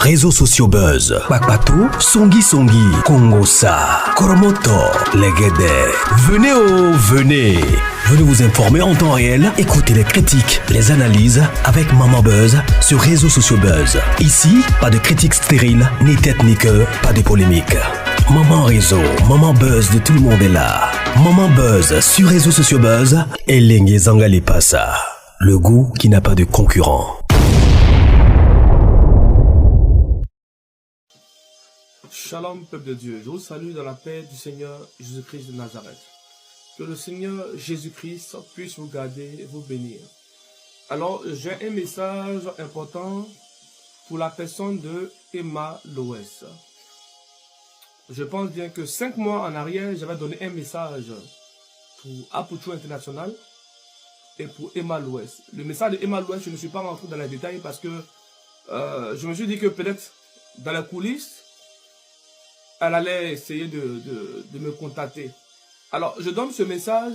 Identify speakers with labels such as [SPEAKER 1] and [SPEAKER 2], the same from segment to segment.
[SPEAKER 1] réseaux sociaux buzz. Bakpatou, Songi Songi, Kongosa, Koromoto, Legede. Venez venez. Venez vous informer en temps réel. Écoutez les critiques, les analyses avec Maman Buzz sur réseaux sociaux buzz. Ici, pas de critiques stériles, ni tête ni queue, pas de polémique. Maman réseau, Maman Buzz de tout le monde est là. Maman Buzz sur réseaux sociaux buzz. Et Lengue Zangali Passa. Le goût qui n'a pas de concurrent.
[SPEAKER 2] Shalom peuple de Dieu, je vous salue dans la paix du Seigneur Jésus-Christ de Nazareth. Que le Seigneur Jésus-Christ puisse vous garder et vous bénir. Alors, j'ai un message important pour la personne de Emma Loès. Je pense bien que 5 mois en arrière, j'avais donné un message pour Apuchu International et pour Emma Loès. Le message de Emma Loès, je ne suis pas rentré dans les détails parce que je me suis dit que peut-être dans les coulisses, elle allait essayer de me contacter. Alors, je donne ce message,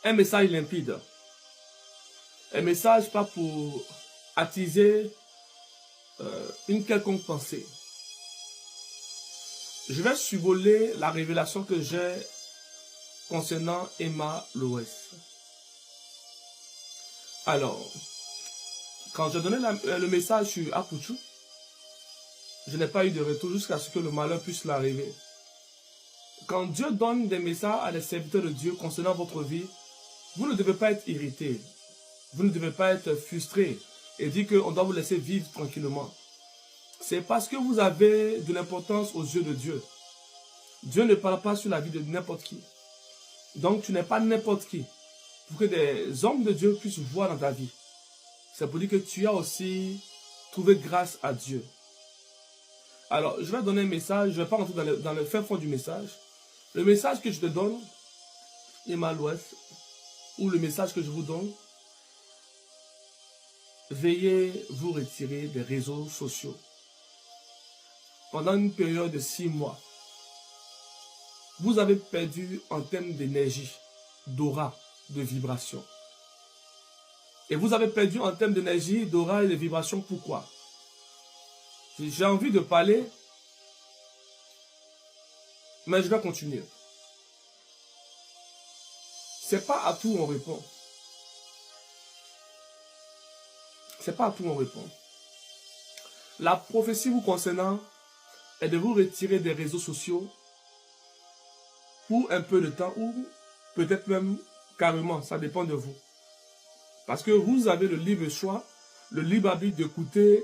[SPEAKER 2] un message limpide. Un message pas pour attiser une quelconque pensée. Je vais survoler la révélation que j'ai concernant Emma Loès. Alors, quand je donnais le message sur Apuchu, je n'ai pas eu de retour jusqu'à ce que le malheur puisse l'arriver. Quand Dieu donne des messages à des serviteurs de Dieu concernant votre vie, vous ne devez pas être irrité. Vous ne devez pas être frustré et dire qu'on doit vous laisser vivre tranquillement. C'est parce que vous avez de l'importance aux yeux de Dieu. Dieu ne parle pas sur la vie de n'importe qui. Donc tu n'es pas n'importe qui. Pour que des hommes de Dieu puissent voir dans ta vie. C'est pour dire que tu as aussi trouvé grâce à Dieu. Alors, je vais donner un message, je ne vais pas rentrer dans le fin fond du message. Le message que je te donne, Emma Loès, ou le message que je vous donne, veuillez vous retirer des réseaux sociaux. Pendant une période de 6 mois, vous avez perdu en termes d'énergie, d'aura, de vibration. Et vous avez perdu en termes d'énergie, d'aura et de vibration, pourquoi? J'ai envie de parler, mais je vais continuer. C'est pas à tout on répond. C'est pas à tout on répond. La prophétie vous concernant est de vous retirer des réseaux sociaux pour un peu de temps ou peut-être même carrément, ça dépend de vous. Parce que vous avez le libre choix, le libre arbitre d'écouter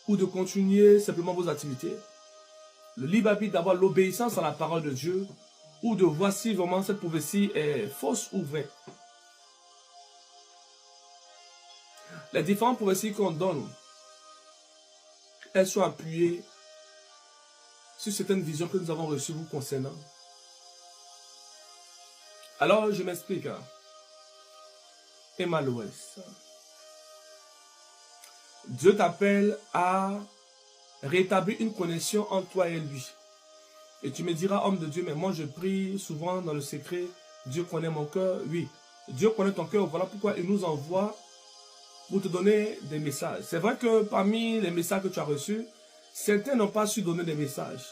[SPEAKER 2] ou de continuer simplement vos activités. Le libre arbitre d'avoir l'obéissance à la parole de Dieu ou de voir si vraiment cette prophétie est fausse ou vraie. Les différentes prophéties qu'on donne, elles sont appuyées sur certaines visions que nous avons reçues vous concernant. Alors, je m'explique. Emma Loès. Dieu t'appelle à rétablir une connexion entre toi et lui. Et tu me diras, homme de Dieu, mais moi je prie souvent dans le secret. Dieu connaît mon cœur. Oui, Dieu connaît ton cœur. Voilà pourquoi il nous envoie pour te donner des messages. C'est vrai que parmi les messages que tu as reçus, certains n'ont pas su donner des messages.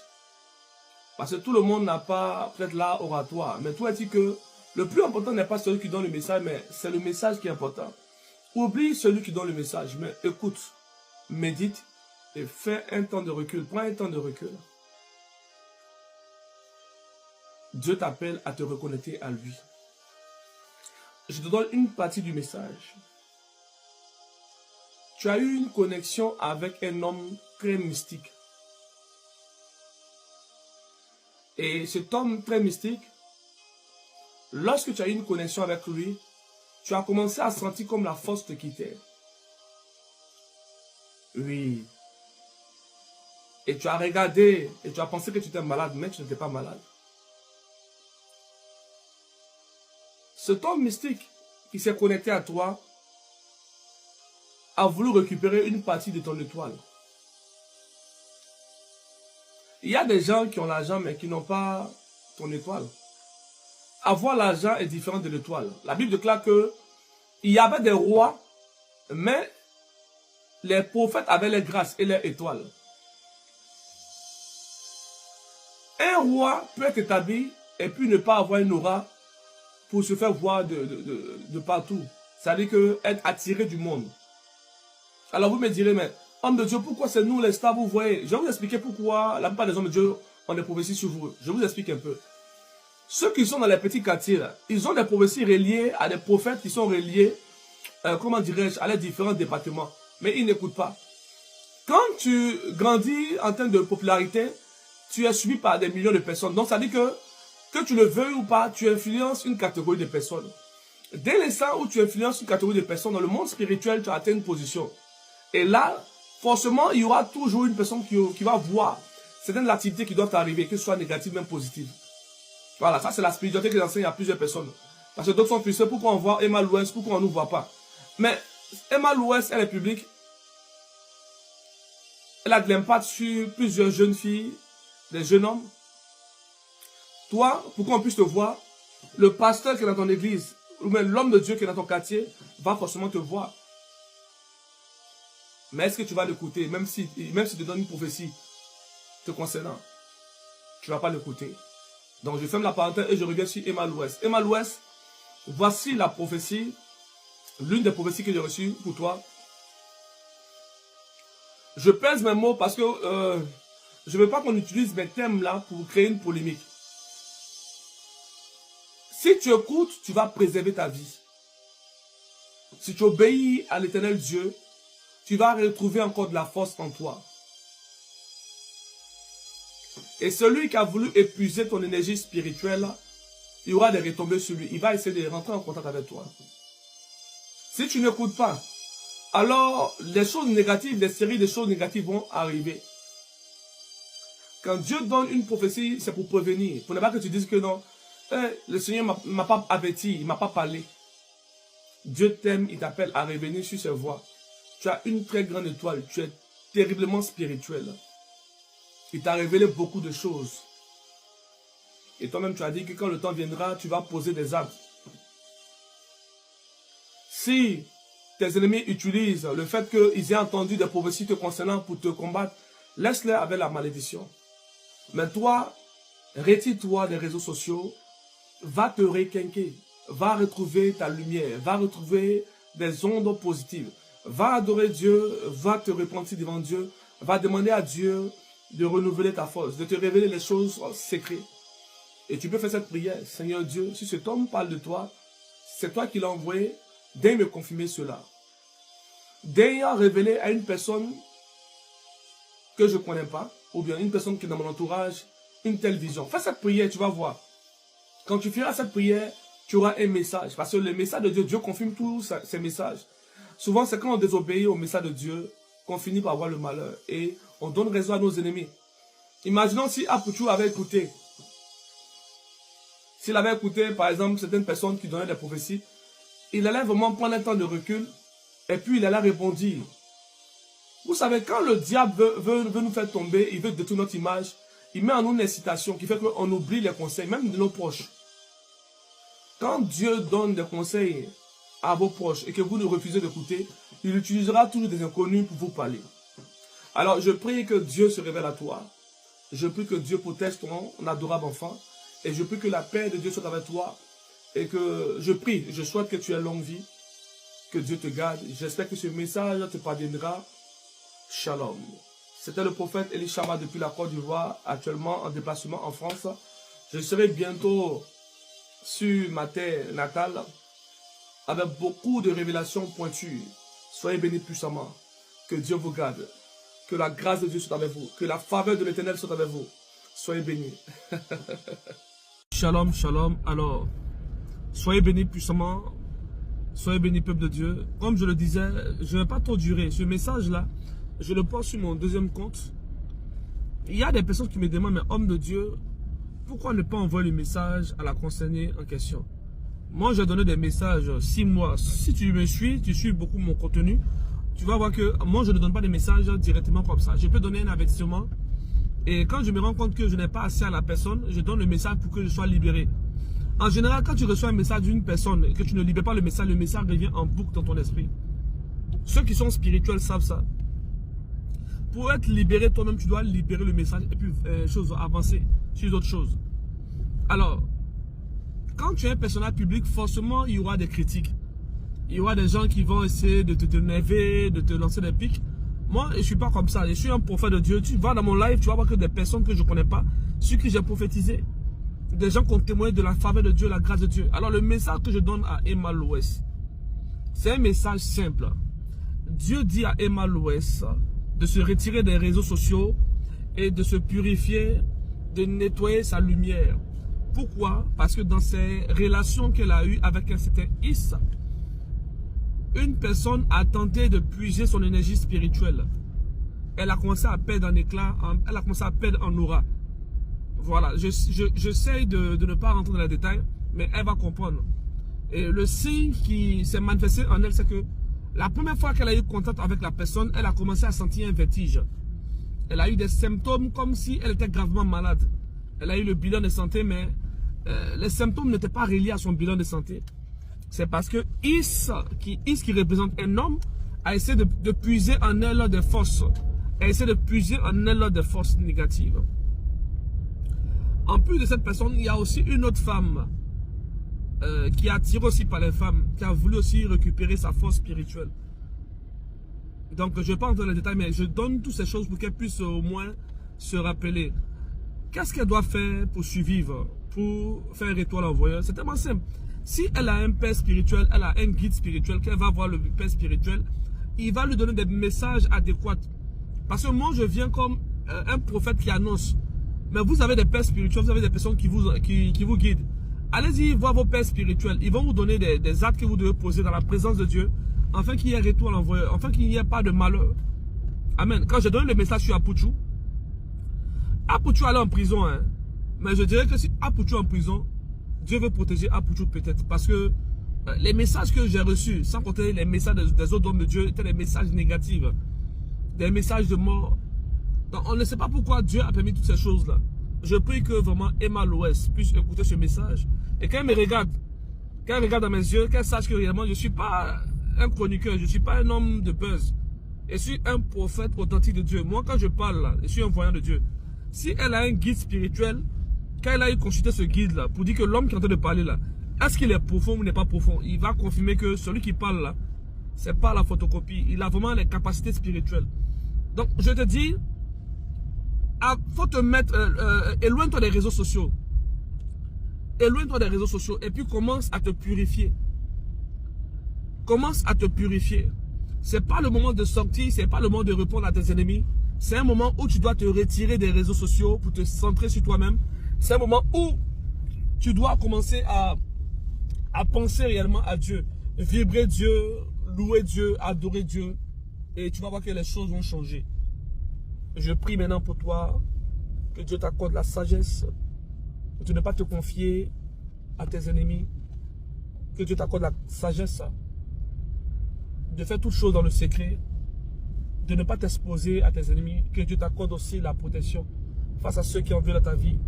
[SPEAKER 2] Parce que tout le monde n'a pas peut-être l'art oratoire. Mais toi, dis que le plus important n'est pas celui qui donne le message, mais c'est le message qui est important. Oublie celui qui donne le message, mais écoute, médite et fais un temps de recul. Prends un temps de recul. Dieu t'appelle à te reconnecter à lui. Je te donne une partie du message. Tu as eu une connexion avec un homme très mystique. Et cet homme très mystique, lorsque tu as eu une connexion avec lui, tu as commencé à sentir comme la force te quittait. Oui. Et tu as regardé et tu as pensé que tu étais malade, mais tu n'étais pas malade. Cet homme mystique qui s'est connecté à toi a voulu récupérer une partie de ton étoile. Il y a des gens qui ont l'argent mais qui n'ont pas ton étoile. Avoir l'argent est différent de l'étoile. La Bible déclare que il y avait des rois, mais les prophètes avaient les grâces et les étoiles. Un roi peut être établi et puis ne pas avoir une aura pour se faire voir de partout. C'est-à-dire que être attiré du monde. Alors vous me direz, mais homme de Dieu, pourquoi c'est nous les stars, vous voyez? Je vais vous expliquer pourquoi la plupart des hommes de Dieu ont des prophéties sur vous. Je vous explique un peu. Ceux qui sont dans les petits quartiers, là, ils ont des prophéties reliées à des prophètes qui sont reliés, comment dirais-je, à les différents départements. Mais ils n'écoutent pas. Quand tu grandis en termes de popularité, tu es suivi par des millions de personnes. Donc ça dit que tu le veuilles ou pas, tu influences une catégorie de personnes. Dès l'instant où tu influences une catégorie de personnes, dans le monde spirituel, tu as atteint une position. Et là, forcément, il y aura toujours une personne qui va voir certaines activités qui doivent arriver, que ce soit négatives, même positives. Voilà, ça c'est la spiritualité que j'enseigne à plusieurs personnes. Parce que d'autres sont frustrés, pourquoi on voit Emma Louest, pourquoi on ne nous voit pas. Mais Emma Louest, elle est publique. Elle a de l'impact sur plusieurs jeunes filles, des jeunes hommes. Toi, pour qu'on puisse te voir, le pasteur qui est dans ton église, ou même l'homme de Dieu qui est dans ton quartier, va forcément te voir. Mais est-ce que tu vas l'écouter, même si te donne une prophétie te concernant, tu ne vas pas l'écouter. Donc je ferme la parenthèse et je reviens sur Emma Louest. Emma Louest, voici la prophétie, l'une des prophéties que j'ai reçues pour toi. Je pèse mes mots parce que je ne veux pas qu'on utilise mes thèmes là pour créer une polémique. Si tu écoutes, tu vas préserver ta vie. Si tu obéis à l'Éternel Dieu, tu vas retrouver encore de la force en toi. Et celui qui a voulu épuiser ton énergie spirituelle, il y aura des retombées sur lui. Il va essayer de rentrer en contact avec toi. Si tu n'écoutes pas, alors les choses négatives, les séries de choses négatives vont arriver. Quand Dieu donne une prophétie, c'est pour prévenir. Pour ne pas que tu dises que non, le Seigneur ne m'a pas averti, il ne m'a pas parlé. Dieu t'aime, il t'appelle à revenir sur ses voies. Tu as une très grande étoile, tu es terriblement spirituel. Il t'a révélé beaucoup de choses. Et toi-même, tu as dit que quand le temps viendra, tu vas poser des actes. Si tes ennemis utilisent le fait qu'ils aient entendu des prophéties te concernant pour te combattre, laisse-les avec la malédiction. Mais toi, retire-toi des réseaux sociaux, va te requinquer, va retrouver ta lumière, va retrouver des ondes positives, va adorer Dieu, va te repentir devant Dieu, va demander à Dieu de renouveler ta force, de te révéler les choses secrètes. Et tu peux faire cette prière. Seigneur Dieu, si cet homme parle de toi, c'est toi qui l'as envoyé, daigne me confirmer cela. Daigne révéler à une personne que je ne connais pas, ou bien une personne qui est dans mon entourage, une telle vision. Fais cette prière, tu vas voir. Quand tu feras cette prière, tu auras un message. Parce que le message de Dieu, Dieu confirme tous ses messages. Souvent, c'est quand on désobéit au message de Dieu qu'on finit par avoir le malheur. Et on donne raison à nos ennemis. Imaginons si Apuchou avait écouté. S'il avait écouté, par exemple, certaines personnes qui donnaient des prophéties, il allait vraiment prendre un temps de recul et puis il allait répondre. Vous savez, quand le diable veut nous faire tomber, il veut détruire notre image, il met en nous une incitation qui fait qu'on oublie les conseils, même de nos proches. Quand Dieu donne des conseils à vos proches et que vous nous refusez d'écouter, il utilisera toujours des inconnus pour vous parler. Alors, je prie que Dieu se révèle à toi. Je prie que Dieu protège ton adorable enfant. Et je prie que la paix de Dieu soit avec toi. Et que je souhaite que tu aies longue vie. Que Dieu te garde. J'espère que ce message te parviendra. Shalom. C'était le prophète Elishama depuis la Côte d'Ivoire, actuellement en déplacement en France. Je serai bientôt sur ma terre natale avec beaucoup de révélations pointues. Soyez bénis puissamment. Que Dieu vous garde. Que la grâce de Dieu soit avec vous. Que la faveur de l'Éternel soit avec vous. Soyez bénis. Shalom, shalom. Alors, soyez bénis puissamment. Soyez bénis, peuple de Dieu. Comme je le disais, je ne vais pas trop durer. Ce message-là, je le poste sur mon deuxième compte. Il y a des personnes qui me demandent, mais homme de Dieu, pourquoi ne pas envoyer le message à la concernée en question? Moi, j'ai donné des messages 6 mois. Si tu me suis, tu suis beaucoup mon contenu, tu vas voir que moi, je ne donne pas des messages directement comme ça. Je peux donner un avertissement. Et quand je me rends compte que je n'ai pas assez à la personne, je donne le message pour que je sois libéré. En général, quand tu reçois un message d'une personne et que tu ne libères pas le message revient en boucle dans ton esprit. Ceux qui sont spirituels savent ça. Pour être libéré toi-même, tu dois libérer le message et puis avancer sur d'autres choses. Alors, quand tu es un personnage public, forcément, il y aura des critiques. Il y aura des gens qui vont essayer de te nerver, de te lancer des pics. Moi, je ne suis pas comme ça. Je suis un prophète de Dieu. Tu vas dans mon live, tu vas voir que des personnes que je ne connais pas, sur qui j'ai prophétisé. Des gens qui ont témoigné de la faveur de Dieu, la grâce de Dieu. Alors, le message que je donne à Emma Louès, c'est un message simple. Dieu dit à Emma Louès de se retirer des réseaux sociaux et de se purifier, de nettoyer sa lumière. Pourquoi? Parce que dans ses relations qu'elle a eues avec un certain Issa, une personne a tenté de puiser son énergie spirituelle. Elle a commencé à perdre en éclat, elle a commencé à perdre en aura. Voilà, j'essaie de ne pas rentrer dans les détails, mais elle va comprendre. Et le signe qui s'est manifesté en elle, c'est que la première fois qu'elle a eu contact avec la personne, elle a commencé à sentir un vertige. Elle a eu des symptômes comme si elle était gravement malade. Elle a eu le bilan de santé, mais les symptômes n'étaient pas reliés à son bilan de santé. C'est parce que Is qui représente un homme, a essayé de puiser en elle des forces. A essayé de puiser en elle des forces négatives. En plus de cette personne, il y a aussi une autre femme qui est attirée aussi par les femmes, qui a voulu aussi récupérer sa force spirituelle. Donc je ne vais pas entrer dans les détails, mais je donne toutes ces choses pour qu'elle puisse au moins se rappeler. Qu'est-ce qu'elle doit faire pour survivre, pour faire un étoile envoyeur? C'est tellement simple. Si elle a un père spirituel, elle a un guide spirituel, qu'elle va voir le père spirituel, il va lui donner des messages adéquats. Parce que moi, je viens comme un prophète qui annonce. Mais vous avez des pères spirituels, vous avez des personnes qui vous guident. Allez-y voir vos pères spirituels. Ils vont vous donner des actes que vous devez poser dans la présence de Dieu, afin qu'il y ait un retour à l'envoyeur, afin qu'il n'y ait pas de malheur. Amen. Quand je donne le message sur Apuchu allait en prison, hein. Mais je dirais que si Apuchu est en prison, Dieu veut protéger Apuchu peut-être. Parce que les messages que j'ai reçus, sans compter les messages des autres hommes de Dieu, étaient des messages négatifs. Des messages de mort. Donc on ne sait pas pourquoi Dieu a permis toutes ces choses-là. Je prie que vraiment Emma Louès puisse écouter ce message. Et quand elle me regarde, dans mes yeux, qu'elle sache que réellement je ne suis pas un chroniqueur, je ne suis pas un homme de buzz. Je suis un prophète authentique de Dieu. Moi, quand je parle là, je suis un voyant de Dieu. Si elle a un guide spirituel, quand elle a eu consulté ce guide-là, pour dire que l'homme qui est en train de parler là, est-ce qu'il est profond ou n'est pas profond, il va confirmer que celui qui parle là, c'est pas la photocopie. Il a vraiment les capacités spirituelles. Donc, je te dis, faut te mettre, éloigne-toi des réseaux sociaux. Éloigne-toi des réseaux sociaux et puis commence à te purifier. Commence à te purifier. C'est pas le moment de sortir, c'est pas le moment de répondre à tes ennemis. C'est un moment où tu dois te retirer des réseaux sociaux pour te centrer sur toi-même. C'est un moment où tu dois commencer à penser réellement à Dieu. Vibrer Dieu, louer Dieu, adorer Dieu. Et tu vas voir que les choses vont changer. Je prie maintenant pour toi que Dieu t'accorde la sagesse de ne pas te confier à tes ennemis. Que Dieu t'accorde la sagesse de faire toutes choses dans le secret. De ne pas t'exposer à tes ennemis. Que Dieu t'accorde aussi la protection face à ceux qui en veulent à ta vie.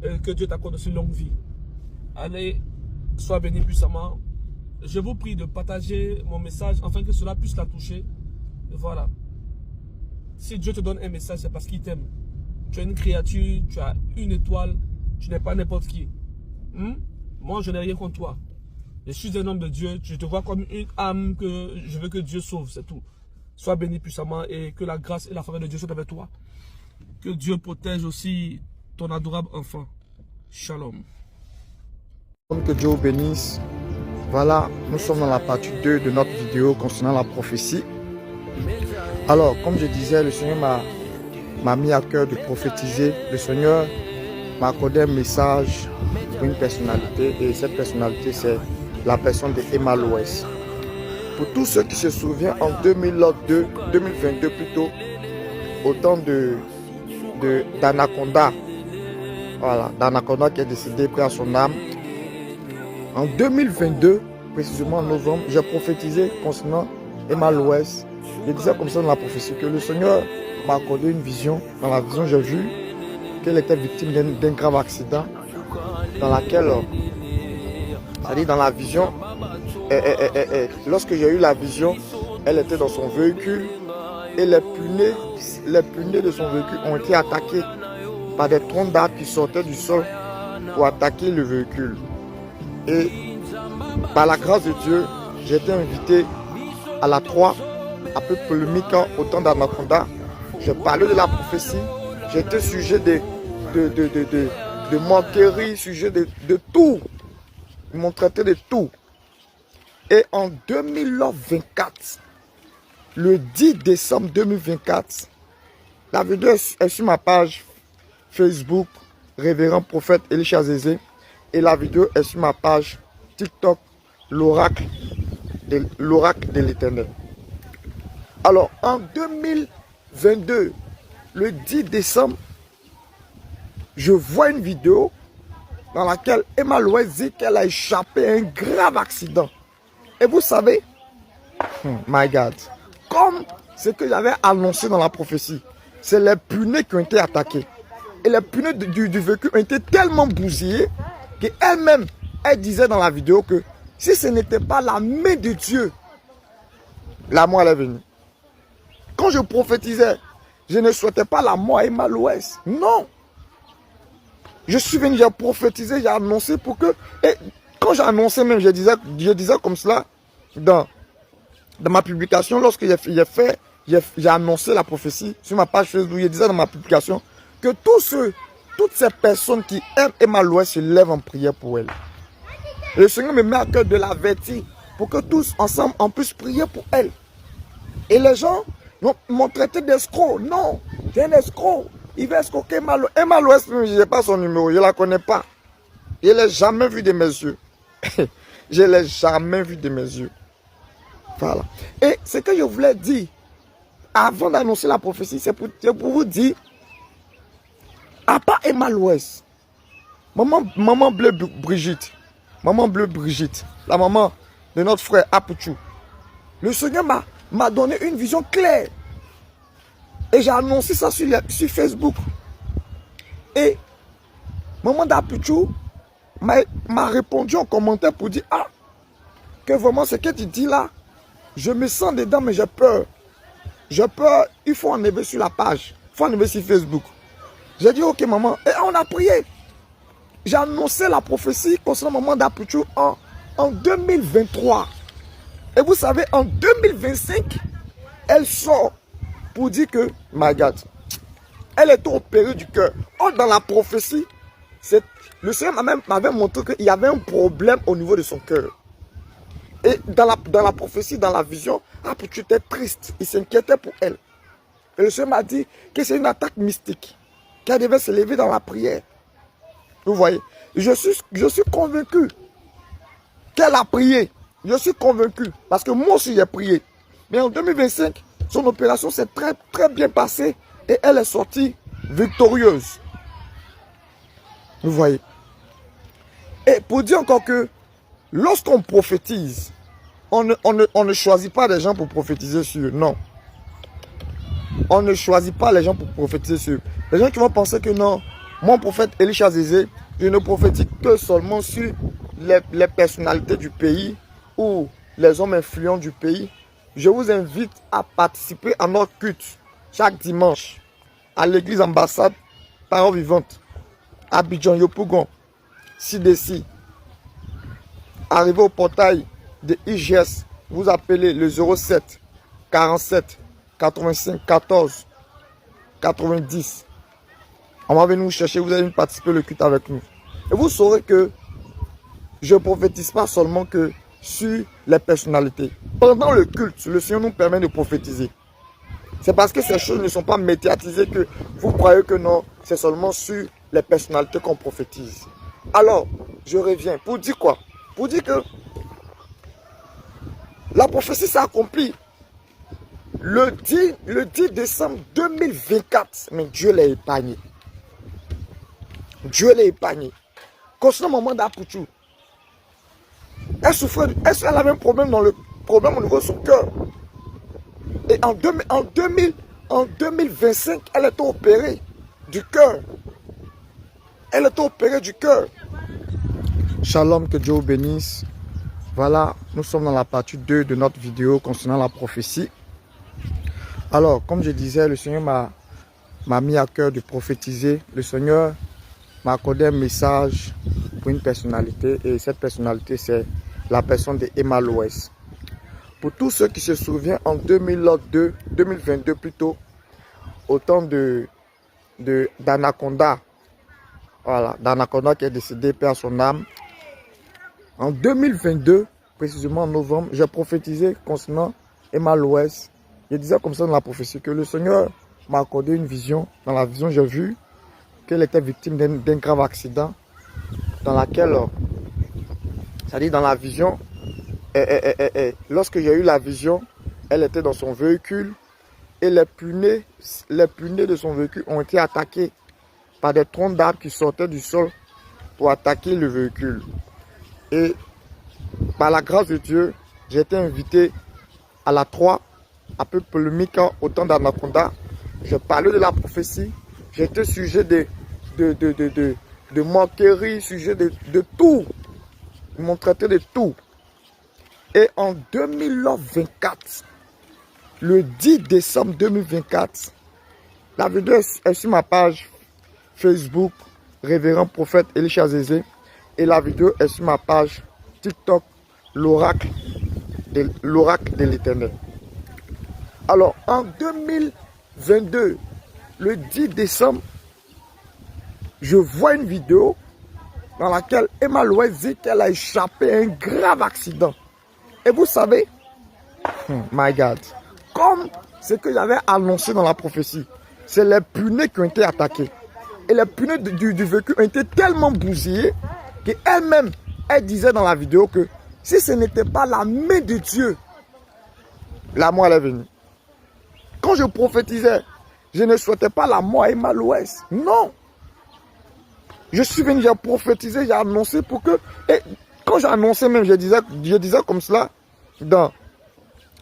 [SPEAKER 2] Et que Dieu t'accorde aussi longue vie. Allez, sois béni puissamment. Je vous prie de partager mon message afin que cela puisse la toucher. Voilà. Si Dieu te donne un message, c'est parce qu'il t'aime. Tu es une créature, tu as une étoile, tu n'es pas n'importe qui. Moi, je n'ai rien contre toi. Je suis un homme de Dieu, je te vois comme une âme que je veux que Dieu sauve, c'est tout. Sois béni puissamment et que la grâce et la faveur de Dieu soient avec toi. Que Dieu protège aussi ton adorable enfant. Shalom.
[SPEAKER 3] Que Dieu vous bénisse. Voilà, nous sommes dans la partie 2 de notre vidéo concernant la prophétie. Alors, comme je disais, le Seigneur m'a mis à cœur de prophétiser. Le Seigneur m'a accordé un message pour une personnalité. Et cette personnalité, c'est la personne de Emma Louès. Pour tous ceux qui se souviennent, en 2022 plutôt, au temps d'Anaconda. Voilà, d'Anaconda qui est décédé, paix à son âme. En 2022, précisément en novembre, j'ai prophétisé concernant Emma Louès. Je disais comme ça dans la prophétie que le Seigneur m'a accordé une vision. Dans la vision, j'ai vu qu'elle était victime d'un grave accident dans laquelle, c'est-à-dire dans la vision, lorsque j'ai eu la vision, Elle était dans son véhicule et les punais de son véhicule ont été attaqués par des troncs d'arbres qui sortaient du sol pour attaquer le véhicule. Et par la grâce de Dieu, j'ai été invité à la 3, un peu polémique au temps d'Anaconda. J'ai parlé de la prophétie, j'étais sujet de moquerie, sujet de tout. Ils m'ont traité de tout. Et en 2024, le 10 décembre 2024, la vidéo est sur ma page Facebook, Révérend Prophète Elisha Zézé, et la vidéo est sur ma page TikTok, l'oracle de l'Éternel. Alors, en 2022, le 10 décembre, je vois une vidéo dans laquelle Emma Louès dit qu'elle a échappé à un grave accident. Et vous savez, my God, comme ce que j'avais annoncé dans la prophétie, c'est les punais qui ont été attaqués. Et les pneus du véhicule ont été tellement bousillés qu'elle-même, elle disait dans la vidéo que si ce n'était pas la main de Dieu, la mort est venue. Quand je prophétisais, je ne souhaitais pas la mort à Emma Louès. Non. Je suis venu, j'ai prophétisé, j'ai annoncé pour que... Et quand j'ai annoncé même, je disais comme cela dans ma publication, lorsque j'ai annoncé la prophétie sur ma page Facebook, je disais dans ma publication que toutes ces personnes qui aiment Emma Louès se lèvent en prière pour elle. Et le Seigneur me met à cœur de l'avertir pour que tous ensemble on puisse prier pour elle. Et les gens m'ont traité d'escroc. Non, c'est un escroc. Il va escroquer Emma Louès. Emma Louès, je n'ai pas son numéro, je ne la connais pas. Je ne l'ai jamais vu de mes yeux. Je ne l'ai jamais vu de mes yeux. Voilà. Et ce que je voulais dire, avant d'annoncer la prophétie, c'est pour vous dire, à part Emma Louès, maman Bleu Brigitte, la maman de notre frère Apuchou, le Seigneur m'a donné une vision claire. Et j'ai annoncé ça sur Facebook. Et maman d'Apuchou m'a répondu en commentaire pour dire, ah, que vraiment ce que tu dis là, je me sens dedans mais j'ai peur. J'ai peur, il faut enlever sur la page, il faut enlever sur Facebook. J'ai dit, ok maman, et on a prié. J'ai annoncé la prophétie concernant maman d'Apuchou en 2023. Et vous savez, en 2025, elle sort pour dire que, my God, elle est opérée du cœur. Or, dans la prophétie, le Seigneur m'avait montré qu'il y avait un problème au niveau de son cœur. Et dans la prophétie, dans la vision, Apuchou était triste. Il s'inquiétait pour elle. Et le Seigneur m'a dit que c'est une attaque mystique, qu'elle devait se lever dans la prière. Vous voyez, je suis convaincu qu'elle a prié. Je suis convaincu, parce que moi aussi j'ai prié. Mais en 2025, son opération s'est très très bien passée et elle est sortie victorieuse. Vous voyez. Et pour dire encore que lorsqu'on prophétise, on ne choisit pas des gens pour prophétiser sur eux. Non. On ne choisit pas les gens pour prophétiser sur eux. Les gens qui vont penser que non, mon prophète Elisha Zézé, je ne prophétise que seulement sur les personnalités du pays ou les hommes influents du pays. Je vous invite à participer à notre culte chaque dimanche à l'église ambassade Parole Vivante, Abidjan Yopougon, Sidessi. Arrivez au portail de IGS, vous appelez le 07 47 85 14 90. On va venir vous chercher, vous allez participer au culte avec nous. Et vous saurez que je ne prophétise pas seulement que sur les personnalités. Pendant le culte, le Seigneur nous permet de prophétiser. C'est parce que ces choses ne sont pas médiatisées que vous croyez que non, c'est seulement sur les personnalités qu'on prophétise. Alors, je reviens. Pour dire quoi? Pour dire que la prophétie s'est accomplie le 10 décembre 2024. Mais Dieu l'a épargné. Dieu l'a épargné. Concernant maman d'Apuchou, elle avait un problème au niveau de son cœur. Et en 2025, elle est opérée du cœur. Elle est opérée du cœur. Shalom, que Dieu vous bénisse. Voilà, nous sommes dans la partie 2 de notre vidéo concernant la prophétie. Alors, comme je disais, le Seigneur m'a mis à cœur de prophétiser. Le Seigneur m'a accordé un message pour une personnalité. Et cette personnalité, c'est la personne de Emma Loès. Pour tous ceux qui se souviennent, en 2022 plutôt, au temps d'Anaconda, voilà, d'Anaconda qui est décédé, paix à son âme. En 2022, précisément en novembre, j'ai prophétisé concernant Emma Loès. Je disais comme ça dans la prophétie que le Seigneur m'a accordé une vision. Dans la vision, j'ai vu qu'elle était victime d'un grave accident dans laquelle, c'est-à-dire dans la vision, lorsque j'ai eu la vision, elle était dans son véhicule et les punais de son véhicule ont été attaqués par des troncs d'arbres qui sortaient du sol pour attaquer le véhicule. Et par la grâce de Dieu, j'ai été invité à la 3, un peu polémique au temps d'Anaconda. Je parlais de la prophétie. J'étais sujet de moquerie, sujet de tout. Ils m'ont traité de tout. Et en 2024, le 10 décembre 2024, la vidéo est sur ma page Facebook, Révérend Prophète Elisha Zézé. Et la vidéo est sur ma page TikTok, l'oracle de l'Éternel. Alors, en 2022, le 10 décembre, je vois une vidéo dans laquelle Emma Loès dit qu'elle a échappé à un grave accident. Et vous savez, my God, comme ce que j'avais annoncé dans la prophétie, c'est les punais qui ont été attaqués. Et les pneus du véhicule ont été tellement bousillés qu'elle-même, elle disait dans la vidéo que si ce n'était pas la main de Dieu, la mort est venue. Quand je prophétisais, je ne souhaitais pas la mort à Emma Loès. Non. Je suis venu, j'ai prophétisé, j'ai annoncé pour que... Et quand j'ai annoncé même, je disais comme cela dans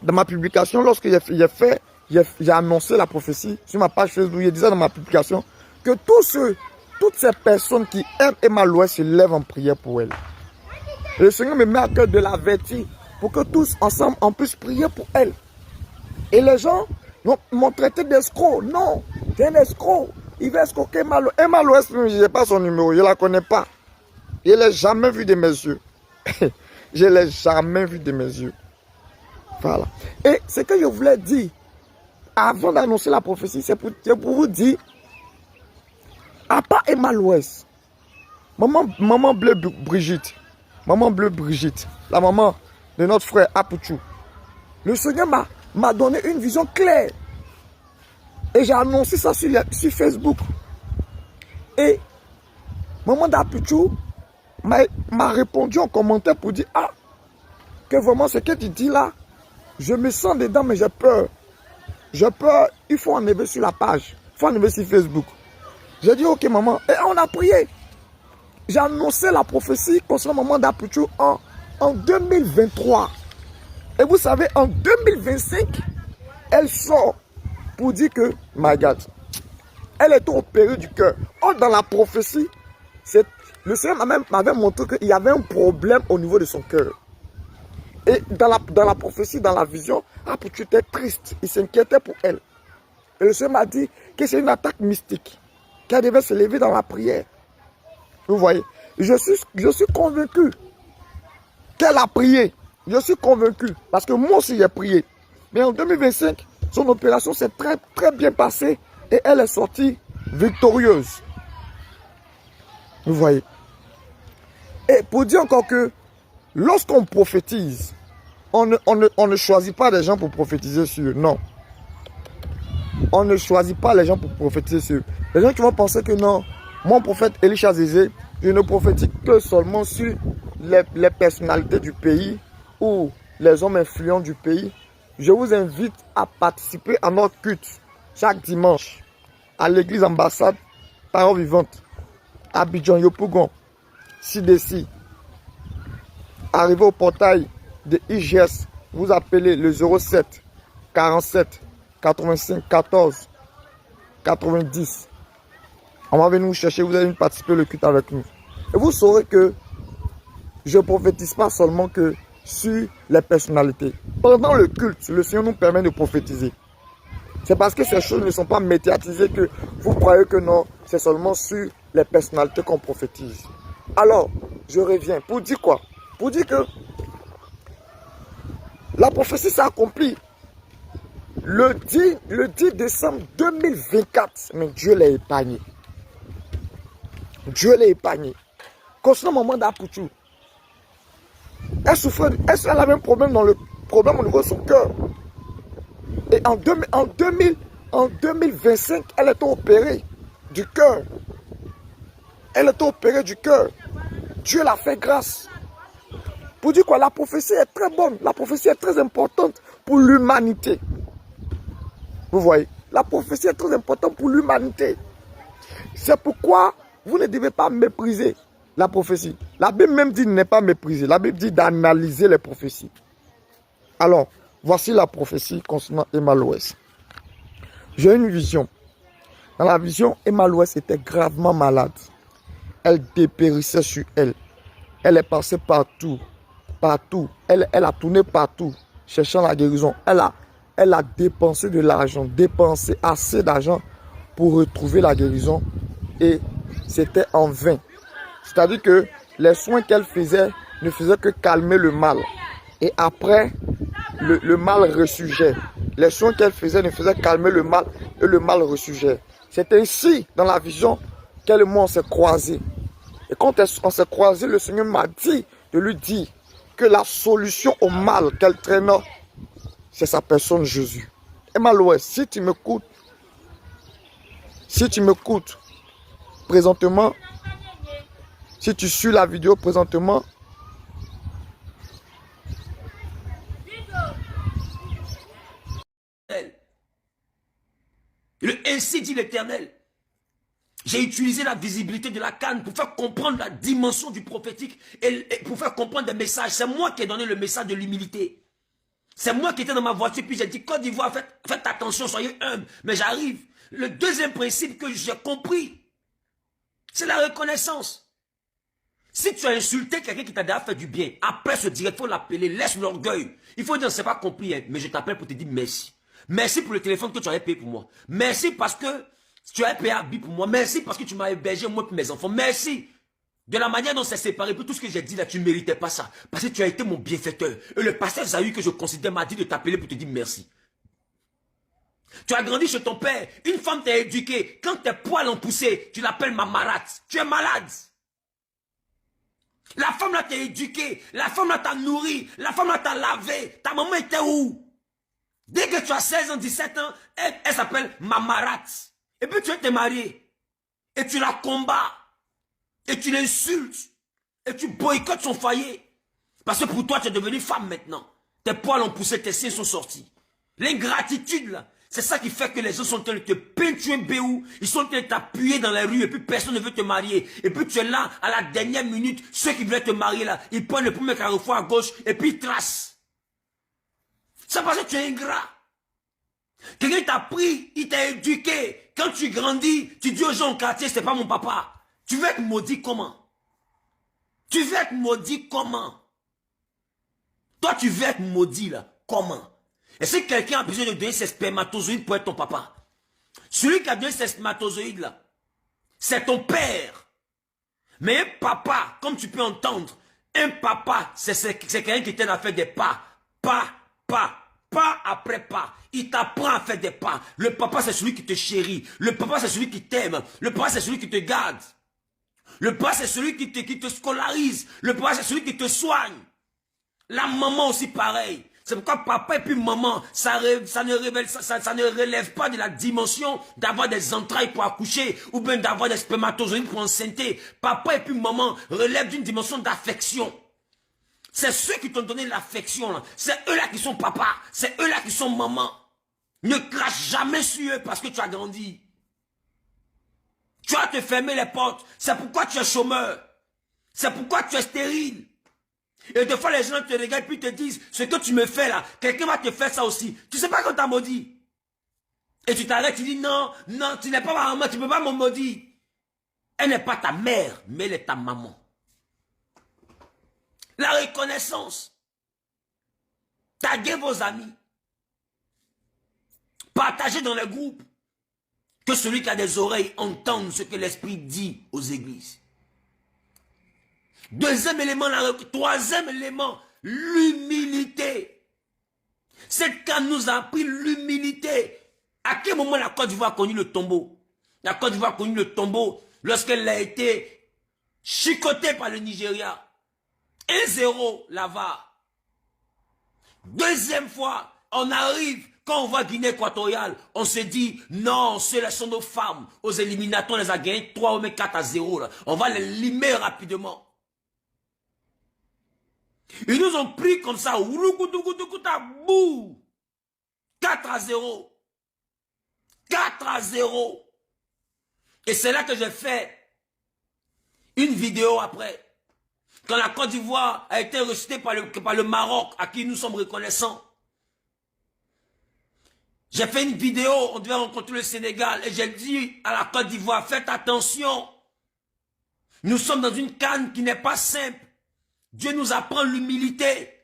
[SPEAKER 3] ma publication, lorsque j'ai annoncé la prophétie sur ma page Facebook, je disais dans ma publication que toutes ces personnes qui aiment Emma Loès se lèvent en prière pour elle. Et le Seigneur me met à cœur de l'avertir pour que tous ensemble on puisse prier pour elle. Et les gens m'ont traité d'escroc. Non, c'est un escroc. Il va escroquer Emma Loès. Emma Loès, je n'ai pas son numéro, je ne la connais pas. Je ne l'ai jamais vu de mes yeux. Je ne l'ai jamais vu de mes yeux. Voilà. Et ce que je voulais dire, avant d'annoncer la prophétie, c'est pour vous dire, à part Emma Loès, maman Bleue Brigitte, la maman de notre frère Apuchou, le Seigneur m'a donné une vision claire. Et j'ai annoncé ça sur Facebook. Et maman d'Apuchou m'a répondu en commentaire pour dire, ah, que vraiment ce que tu dis là, je me sens dedans mais j'ai peur. J'ai peur, il faut enlever sur la page, il faut enlever sur Facebook. J'ai dit, ok maman, et on a prié. J'ai annoncé la prophétie concernant maman d'Apuchou en 2023. Et vous savez, en 2025, elle sort pour dire que, my God, elle est opérée du cœur. Or, dans la prophétie, le Seigneur m'avait montré qu'il y avait un problème au niveau de son cœur. Et dans la prophétie, dans la vision, Apuchou était triste. Il s'inquiétait pour elle. Et le Seigneur m'a dit que c'est une attaque mystique, qu'elle devait se lever dans la prière. Vous voyez, je suis convaincu qu'elle a prié. Je suis convaincu, parce que moi aussi j'ai prié. Mais en 2025, son opération s'est très très bien passée et elle est sortie victorieuse. Vous voyez. Et pour dire encore que lorsqu'on prophétise, on ne choisit pas des gens pour prophétiser sur eux. Non. On ne choisit pas les gens pour prophétiser sur eux. Les gens qui vont penser que non, mon prophète Elisha Zézé, je ne prophétise que seulement sur les personnalités du pays ou les hommes influents du pays. Je vous invite à participer à notre culte chaque dimanche à l'église ambassade Parole Vivante, Abidjan Yopougon, Sidessi. Arrivé au portail de IGS, vous appelez le 07 47 85 14 90. On va venir vous chercher, vous allez participer au culte avec nous. Et vous saurez que je ne prophétise pas seulement que sur les personnalités. Pendant le culte, le Seigneur nous permet de prophétiser. C'est parce que ces choses ne sont pas médiatisées que vous croyez que non, c'est seulement sur les personnalités qu'on prophétise. Alors, je reviens. Pour dire quoi? Pour dire que la prophétie s'est accomplie. Le 10 décembre 2024, mais Dieu l'a épargné. Dieu l'a épargné. Concernant maman d'Apoutou, elle avait un problème au niveau de son cœur. Et en 2025, elle est opérée du cœur. Elle est opérée du cœur. Dieu l'a fait grâce. Pour dire quoi, la prophétie est très bonne. La prophétie est très importante pour l'humanité. Vous voyez, la prophétie est très importante pour l'humanité. C'est pourquoi vous ne devez pas mépriser la prophétie. La Bible même dit de ne pas mépriser. La Bible dit d'analyser les prophéties. Alors, voici la prophétie concernant Emma Loès. J'ai une vision. Dans la vision, Emma Loès était gravement malade. Elle dépérissait sur elle. Elle est passée partout. Partout. Elle a tourné partout, cherchant la guérison. Elle a dépensé de l'argent, dépensé assez d'argent pour retrouver la guérison. Et c'était en vain. C'est-à-dire que les soins qu'elle faisait ne faisaient que calmer le mal. Et après, le mal ressurgeait. Les soins qu'elle faisait ne faisaient calmer le mal et le mal ressurgeait. C'est ainsi, dans la vision, qu'elle et moi on s'est croisés. Et quand on s'est croisés, le Seigneur m'a dit de lui dire que la solution au mal qu'elle traîne, c'est sa personne Jésus. Emma Loès, si tu m'écoutes présentement, si tu suis la vidéo présentement,
[SPEAKER 4] ainsi dit l'Éternel. J'ai utilisé la visibilité de la canne pour faire comprendre la dimension du prophétique et pour faire comprendre des messages. C'est moi qui ai donné le message de l'humilité. C'est moi qui étais dans ma voiture, puis j'ai dit, Côte d'Ivoire, faites attention, soyez humbles. Mais j'arrive. Le deuxième principe que j'ai compris, c'est la reconnaissance. Si tu as insulté quelqu'un qui t'a déjà fait du bien, après ce direct, il faut l'appeler, laisse l'orgueil. Il faut dire, c'est pas compris, hein, mais je t'appelle pour te dire merci. Merci pour le téléphone que tu avais payé pour moi. Merci parce que tu as payé un billet pour moi. Merci parce que tu m'as hébergé, moi et mes enfants. Merci. De la manière dont c'est séparé, pour tout ce que j'ai dit là, tu ne méritais pas ça. Parce que tu as été mon bienfaiteur. Et le pasteur Zahü que je considère m'a dit de t'appeler pour te dire merci. Tu as grandi chez ton père. Une femme t'a éduqué. Quand tes poils ont poussé, tu l'appelles ma marate. Tu es malade. La femme là t'a éduqué. La femme là t'a nourri. La femme là t'a lavé. Ta maman était où? Dès que tu as 16 ans, 17 ans, elle s'appelle Mamarat. Et puis tu es marié. Et tu la combats. Et tu l'insultes. Et tu boycottes son foyer. Parce que pour toi, tu es devenue femme maintenant. Tes poils ont poussé, tes seins sont sortis. L'ingratitude là, c'est ça qui fait que les gens sont en train de te peinturer béou. Ils sont en train de t'appuyer dans la rue et puis personne ne veut te marier. Et puis tu es là, à la dernière minute, ceux qui voulaient te marier là, ils prennent le premier carrefour à gauche et puis ils tracent. C'est parce que tu es ingrat. Quelqu'un t'a pris, il t'a éduqué. Quand tu grandis, tu dis aux gens au quartier, c'est pas mon papa. Tu veux être maudit comment? Tu veux être maudit comment? Toi, tu veux être maudit là. Comment? Est-ce que quelqu'un a besoin de donner ses spermatozoïdes pour être ton papa? Celui qui a donné ses spermatozoïdes là, c'est ton père. Mais un papa, comme tu peux entendre, un papa, c'est quelqu'un qui t'aide à faire des pas. Pas après pas. Il t'apprend à faire des pas. Le papa, c'est celui qui te chérit. Le papa, c'est celui qui t'aime. Le papa, c'est celui qui te garde. Le papa, c'est celui qui te scolarise. Le papa, c'est celui qui te soigne. La maman aussi pareil. C'est pourquoi papa et puis maman, ça ne relève pas de la dimension d'avoir des entrailles pour accoucher ou bien d'avoir des spermatozoïdes pour enceinter. Papa et puis maman relèvent d'une dimension d'affection. C'est ceux qui t'ont donné l'affection. C'est eux-là qui sont papa. C'est eux-là qui sont maman. Ne crache jamais sur eux parce que tu as grandi. Tu vas te fermer les portes. C'est pourquoi tu es chômeur. C'est pourquoi tu es stérile. Et des fois, les gens te regardent puis te disent, ce que tu me fais là, quelqu'un va te faire ça aussi. Tu sais pas qu'on t'a maudit. Et tu t'arrêtes, tu dis, non, tu n'es pas ma maman, tu ne peux pas me maudire. Elle n'est pas ta mère, mais elle est ta maman. La reconnaissance. Taguez vos amis. Partagez dans les groupes. Que celui qui a des oreilles entende ce que l'Esprit dit aux églises. Deuxième élément, troisième élément, l'humilité. Cette canne nous a appris l'humilité. À quel moment la Côte d'Ivoire a connu le tombeau? La Côte d'Ivoire a connu le tombeau lorsqu'elle a été chicotée par le Nigeria. 1-0 là-bas. Deuxième fois, on arrive, quand on voit Guinée équatoriale, on se dit, non, ce sont nos femmes. Aux éliminatoires, on les a gagnés 3 ou 4-0. Là. On va les limer rapidement. Ils nous ont pris comme ça, 4-0. 4-0. Et c'est là que j'ai fait une vidéo après. Quand la Côte d'Ivoire a été rejetée par le Maroc, à qui nous sommes reconnaissants. J'ai fait une vidéo, on devait rencontrer le Sénégal, et j'ai dit à la Côte d'Ivoire, faites attention. Nous sommes dans une CAN qui n'est pas simple. Dieu nous apprend l'humilité.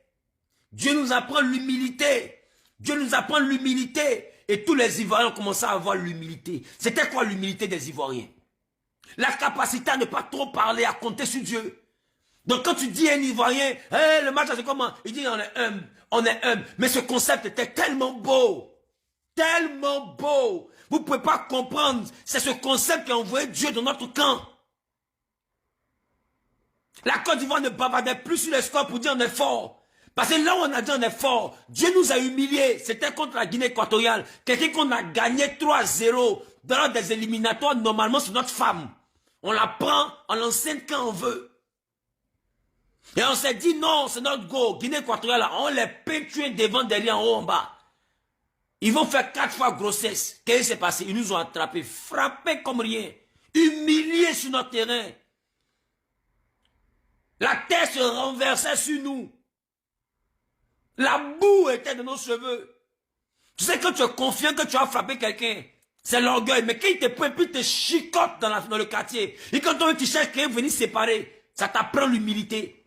[SPEAKER 4] Dieu nous apprend l'humilité. Dieu nous apprend l'humilité. Et tous les Ivoiriens ont commencé à avoir l'humilité. C'était quoi l'humilité des Ivoiriens? La capacité à ne pas trop parler, à compter sur Dieu. Donc quand tu dis à un Ivoirien, hey, le match c'est comment? Il dit on est humble, on est humble. Mais ce concept était tellement beau. Tellement beau. Vous ne pouvez pas comprendre. C'est ce concept qui a envoyé Dieu dans notre camp. La Côte d'Ivoire ne bavardait plus sur les scores pour dire on est fort. Parce que là où on a dit on est fort, Dieu nous a humiliés. C'était contre la Guinée équatoriale. Quelqu'un qu'on a gagné 3-0 dans des éliminatoires, normalement c'est notre femme. On la prend, on l'enseigne quand on veut. Et on s'est dit non, c'est notre go. Guinée équatoriale, on les pétue devant, derrière, en haut, en bas. Ils vont faire 4 fois grossesse. Qu'est-ce qui s'est passé? Ils nous ont attrapés, frappés comme rien. Humiliés sur notre terrain. La terre se renversait sur nous. La boue était dans nos cheveux. Tu sais, quand tu es confiant que tu as frappé quelqu'un, c'est l'orgueil. Mais quand il te prend, puis il te chicote dans le quartier. Et quand tu cherches quelqu'un venir séparer, ça t'apprend l'humilité.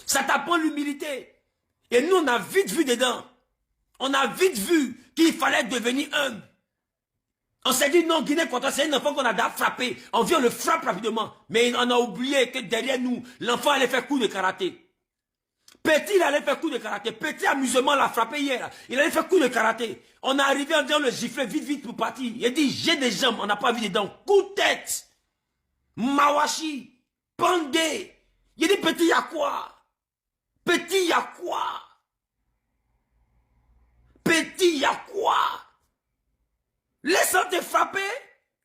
[SPEAKER 4] Ça t'apprend l'humilité. Et nous, on a vite vu dedans. On a vite vu qu'il fallait devenir humble. On s'est dit non, Guinée équatoriale, c'est un enfant qu'on a déjà frappé. On vient, on le frappe rapidement. Mais on a oublié que derrière nous, l'enfant allait faire coup de karaté. Petit, il allait faire coup de karaté. Petit amusement l'a frappé hier. Il allait faire coup de karaté. On est arrivé en disant le giflet vite, vite pour partir. Il a dit j'ai des jambes, on n'a pas vu des dents. Coup de tête. Mawashi. Pandé. Il a dit petit, il y a quoi? Petit, il y a quoi? Petit, il y a quoi? Laisse-le te frapper.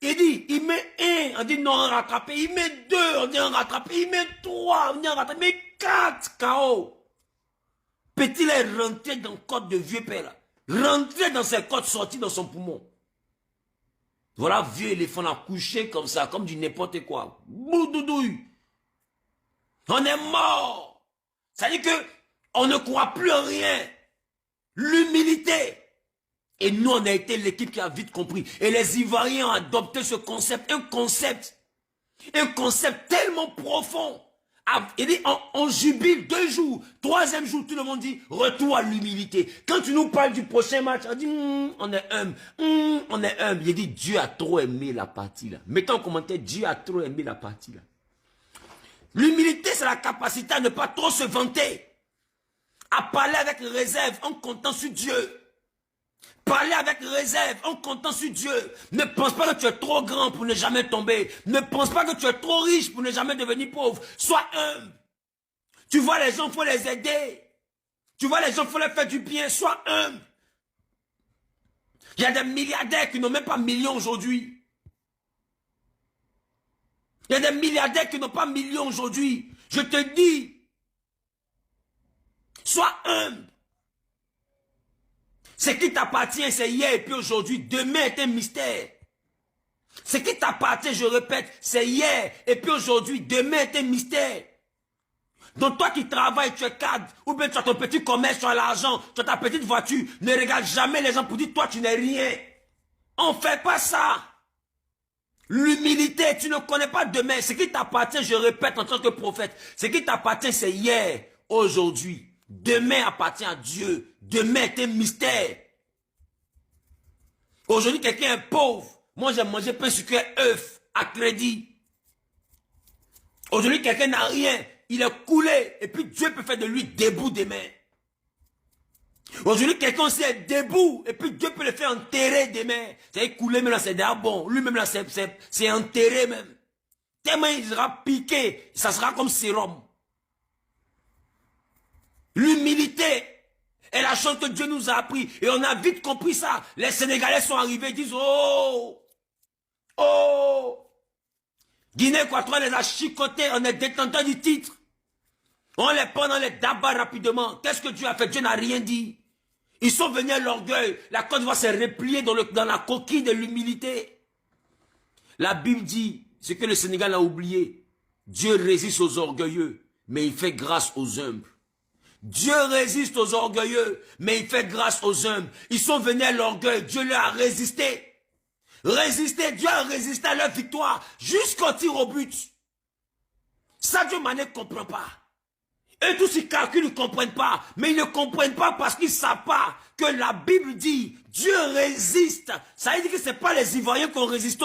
[SPEAKER 4] Il dit, il met 1, on dit non, on rattrape. Il met 2, on dit on rattrape. Il met 3, on dit on rattrape. Il met 4, KO. Petit, il est rentré dans le côte de vieux père. Rentré dans ses côtes, sorti dans son poumon. Voilà, vieux éléphant a couché comme ça, comme du n'importe quoi. Boudoudouille. On est mort. Ça veut dire que on ne croit plus en rien. L'humilité. Et nous, on a été l'équipe qui a vite compris. Et les Ivoiriens ont adopté ce concept. Un concept tellement profond. Il dit, on jubile 2 jours. 3e jour, tout le monde dit, retour à l'humilité. Quand tu nous parles du prochain match, on dit, on est humble. On est humble. Il dit, Dieu a trop aimé la partie là. Mettons en commentaire, Dieu a trop aimé la partie là. L'humilité, c'est la capacité à ne pas trop se vanter. À parler avec réserve, en comptant sur Dieu. Parler avec réserve, en comptant sur Dieu. Ne pense pas que tu es trop grand pour ne jamais tomber. Ne pense pas que tu es trop riche pour ne jamais devenir pauvre. Sois humble. Tu vois les gens, il faut les aider. Tu vois les gens, il faut leur faire du bien. Sois humble. Il y a des milliardaires qui n'ont même pas millions aujourd'hui. Il y a des milliardaires qui n'ont pas millions aujourd'hui. Je te dis, sois humble. Ce qui t'appartient, c'est hier et puis aujourd'hui. Demain est un mystère. Ce qui t'appartient, je répète, c'est hier et puis aujourd'hui. Demain est un mystère. Donc toi qui travailles, tu es cadre, ou bien tu as ton petit commerce, tu as l'argent, tu as ta petite voiture, ne regarde jamais les gens pour dire toi tu n'es rien. On ne fait pas ça. L'humilité, tu ne connais pas demain. Ce qui t'appartient, je répète en tant que prophète, ce qui t'appartient, c'est hier, aujourd'hui. Demain appartient à Dieu. Demain est un mystère. Aujourd'hui, quelqu'un est pauvre. Moi, j'ai mangé pain sucré, œuf, à crédit. Aujourd'hui, quelqu'un n'a rien. Il est coulé. Et puis, Dieu peut faire de lui debout demain. Aujourd'hui, quelqu'un aussi est debout. Et puis, Dieu peut le faire enterrer demain. C'est coulé, mais là, c'est déjà bon. Lui-même, là, c'est enterré même. Tellement il sera piqué. Ça sera comme sérum. L'humilité est la chose que Dieu nous a appris. Et on a vite compris ça. Les Sénégalais sont arrivés et disent, oh, oh. Guinée Équatoriale les a chicotés. On est détenteur du titre. On les prend dans les dabas rapidement. Qu'est-ce que Dieu a fait? Dieu n'a rien dit. Ils sont venus à l'orgueil. La Côte d'Ivoire s'est repliée dans la coquille de l'humilité. La Bible dit, ce que le Sénégal a oublié, Dieu résiste aux orgueilleux, mais il fait grâce aux humbles. Dieu résiste aux orgueilleux, mais il fait grâce aux humbles. Ils sont venus à l'orgueil, Dieu leur a résisté. Résisté, Dieu a résisté à leur victoire, jusqu'au tir au but. Ça, Dieu ne comprend pas. Eux tous ils calculent, ils ne comprennent pas. Mais ils ne comprennent pas parce qu'ils ne savent pas que la Bible dit, Dieu résiste. Ça veut dire que ce n'est pas les Ivoiriens qui ont résisté